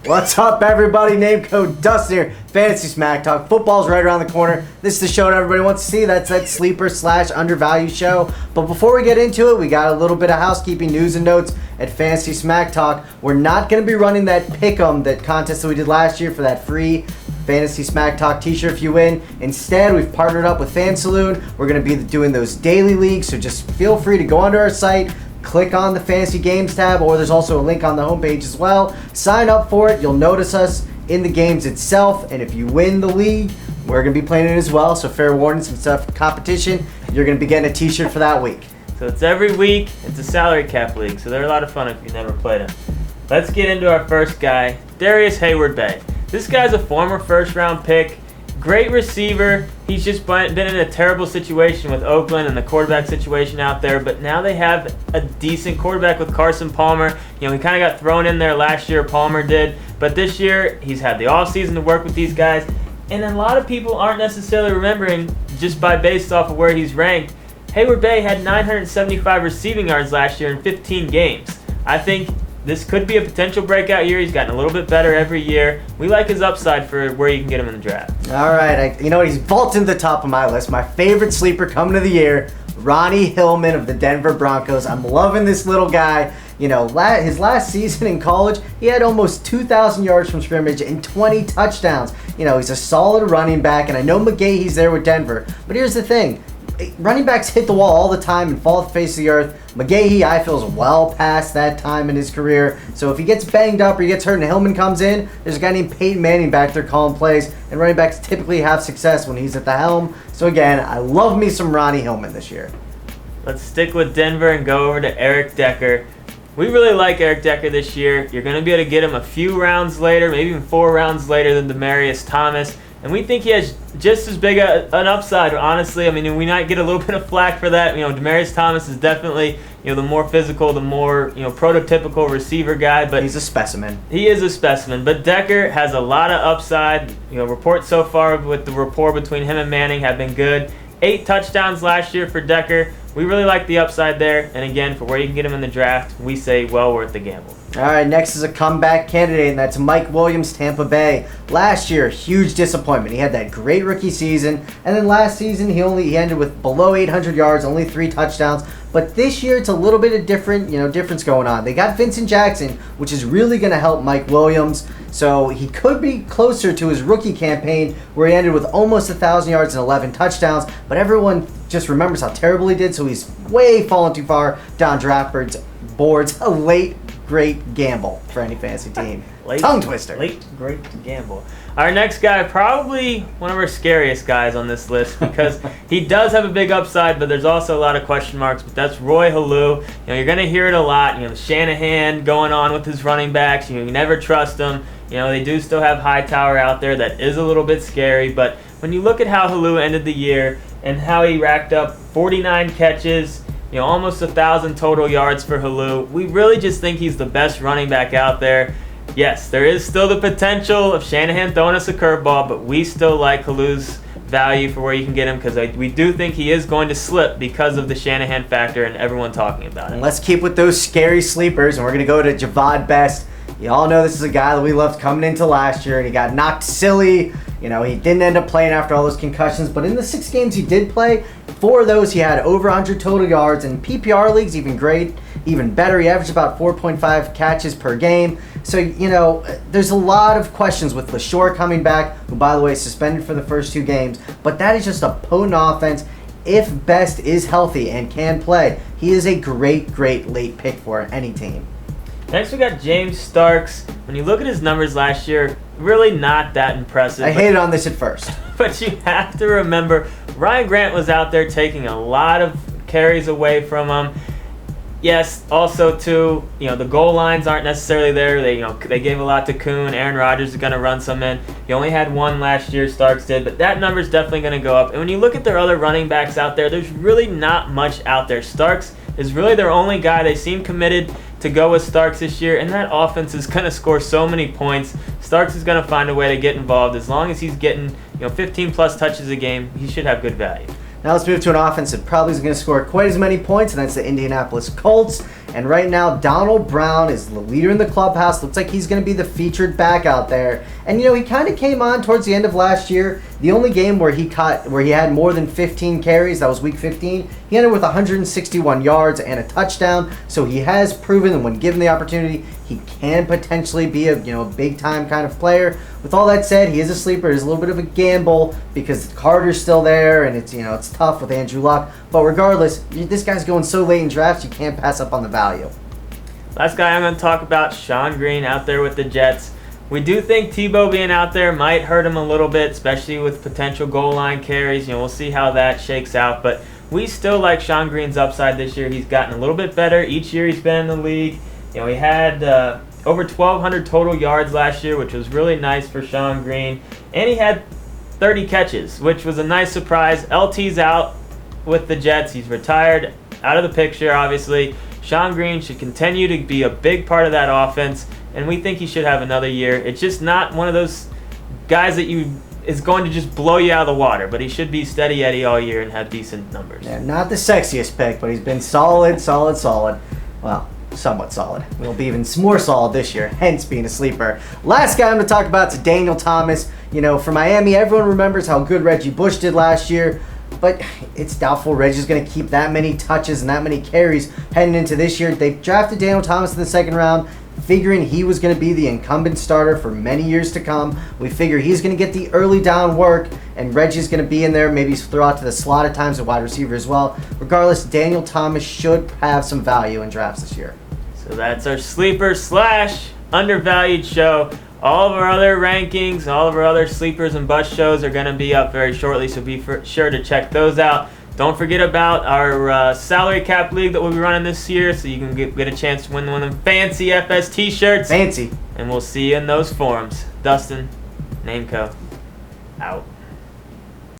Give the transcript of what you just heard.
What's up, everybody? Name code Dustin here. Fantasy Smack Talk. Football's right around the corner. This is the show that everybody wants to see. That's that sleeper / undervalued show. But before we get into it, we got a little bit of housekeeping news and notes at Fantasy Smack Talk. We're not going to be running that pick'em, that contest that we did last year for that free Fantasy Smack Talk t-shirt if you win. Instead, we've partnered up with Fan Saloon. We're going to be doing those daily leagues, so just feel free to go onto our site, click on the Fantasy Games tab, or there's also a link on the homepage as well. Sign up for it. You'll notice us in the games itself, and if you win the league, we're going to be playing it as well. So fair warning, some stuff, competition. You're going to be getting a t-shirt for that week. So it's every week. It's a salary cap league, so they're a lot of fun if you never played them. Let's get into our first guy, Darrius Guice. This guy's a former first-round pick. Great receiver. He's just been in a terrible situation with Oakland and the quarterback situation out there, but now they have a decent quarterback with Carson Palmer. You know, he kind of got thrown in there last year, Palmer did, but this year he's had the offseason to work with these guys, and a lot of people aren't necessarily remembering just based off of where he's ranked. Guice had 975 receiving yards last year in 15 games. I think this could be a potential breakout year. He's gotten a little bit better every year. We like his upside for where you can get him in the draft. All right. You know what? He's vaulting to the top of my list. My favorite sleeper coming of the year, Ronnie Hillman of the Denver Broncos. I'm loving this little guy. You know, his last season in college, he had almost 2,000 yards from scrimmage and 20 touchdowns. You know, he's a solid running back, and I know McGahee's there with Denver. But here's the thing. Running backs hit the wall all the time and fall off the face of the earth. McGahee, I feel, is well past that time in his career. So if he gets banged up or he gets hurt and Hillman comes in, there's a guy named Peyton Manning back there calling plays. And running backs typically have success when he's at the helm. So again, I love me some Ronnie Hillman this year. Let's stick with Denver and go over to Eric Decker. We really like Eric Decker this year. You're going to be able to get him a few rounds later, maybe even 4 rounds later than Demaryius Thomas. And we think he has just as big an upside, honestly. I mean, we might get a little bit of flack for that. You know, Demaryius Thomas is definitely, you know, the more physical, the more, you know, prototypical receiver guy. But he's a specimen. He is a specimen. But Decker has a lot of upside. You know, reports so far with the rapport between him and Manning have been good. 8 touchdowns last year for Decker. We really like the upside there. And again, for where you can get him in the draft, we say well worth the gamble. All right, next is a comeback candidate, and that's Mike Williams, Tampa Bay. Last year, huge disappointment. He had that great rookie season, and then last season he ended with below 800 yards, only 3 touchdowns. But this year, it's a little bit of difference going on. They got Vincent Jackson, which is really going to help Mike Williams. So he could be closer to his rookie campaign, where he ended with almost 1,000 yards and 11 touchdowns. But everyone just remembers how terrible he did, so he's way fallen too far down draft boards. A late great gamble for any fantasy team. Tongue twister. Late great gamble. Our next guy, probably one of our scariest guys on this list, because he does have a big upside, but there's also a lot of question marks. But that's Roy Helu. You know, you're going to hear it a lot. You know, Shanahan going on with his running backs. You never trust them. You know, they do still have Hightower out there. That is a little bit scary. But when you look at how Helu ended the year and how he racked up 49 catches, you know, almost 1,000 total yards for Helu. We really just think he's the best running back out there. Yes, there is still the potential of Shanahan throwing us a curveball, but we still like Helu's value for where you can get him, because we do think he is going to slip because of the Shanahan factor and everyone talking about it. And let's keep with those scary sleepers, and we're going to go to Javad Best. You all know this is a guy that we loved coming into last year, and he got knocked silly. You know, he didn't end up playing after all those concussions, but in the 6 games he did play, 4 of those he had over 100 total yards. In PPR leagues, even better. He averaged about 4.5 catches per game. So, you know, there's a lot of questions with LaShore coming back, who, by the way, is suspended for the first 2 games. But that is just a potent offense. If Best is healthy and can play, he is a great, great late pick for any team. Next, we got James Starks. When you look at his numbers last year, really not that impressive. I hated on this at first. But you have to remember, Ryan Grant was out there taking a lot of carries away from him. Yes, also too, you know, the goal lines aren't necessarily there. They gave a lot to Kuhn. Aaron Rodgers is going to run some in. He only had 1 last year, Starks did, but that number is definitely going to go up. And when you look at their other running backs out there, there's really not much out there. Starks is really their only guy. They seem committed to go with Starks this year, and that offense is going to score so many points. Starks is going to find a way to get involved. As long as he's getting, 15 plus touches a game, he should have good value. Now let's move to an offense that probably isn't going to score quite as many points, and that's the Indianapolis Colts. And right now, Donald Brown is the leader in the clubhouse. Looks like he's going to be the featured back out there. And he kind of came on towards the end of last year. The only game where he had more than 15 carries, that was Week 15. He ended with 161 yards and a touchdown. So he has proven that when given the opportunity, he can potentially be a big time kind of player. With all that said, he is a sleeper. It's a little bit of a gamble because Carter's still there, and it's tough with Andrew Luck. But regardless, this guy's going so late in drafts, you can't pass up on the value. Last guy I'm going to talk about, Shawn Green out there with the Jets. We do think Tebow being out there might hurt him a little bit, especially with potential goal line carries. We'll see how that shakes out. But we still like Shawn Green's upside this year. He's gotten a little bit better each year he's been in the league. He had over 1,200 total yards last year, which was really nice for Shawn Green. And he had 30 catches, which was a nice surprise. LT's out with the Jets. He's retired, out of the picture, obviously. Shawn Green should continue to be a big part of that offense, and we think he should have another year. It's just not one of those guys that is going to just blow you out of the water, but he should be steady Eddie all year and have decent numbers. Yeah, not the sexiest pick, but he's been solid. Well, somewhat solid. We'll be even more solid this year, hence being a sleeper. Last guy I'm going to talk about is Daniel Thomas. For Miami, everyone remembers how good Reggie Bush did last year, but it's doubtful Reggie's going to keep that many touches and that many carries heading into this year. They drafted Daniel Thomas in the second round, figuring he was going to be the incumbent starter for many years to come. We figure he's going to get the early down work, and Reggie's going to be in there, maybe throw out to the slot at times, a wide receiver as well. Regardless, Daniel Thomas should have some value in drafts this year. So that's our sleeper / undervalued show. All of our other rankings, all of our other sleepers and bust shows are going to be up very shortly, so be sure to check those out. Don't forget about our salary cap league that we'll be running this year, so you can get a chance to win one of them fancy FS t-shirts. Fancy. And we'll see you in those forums. Dustin, Nameco, out.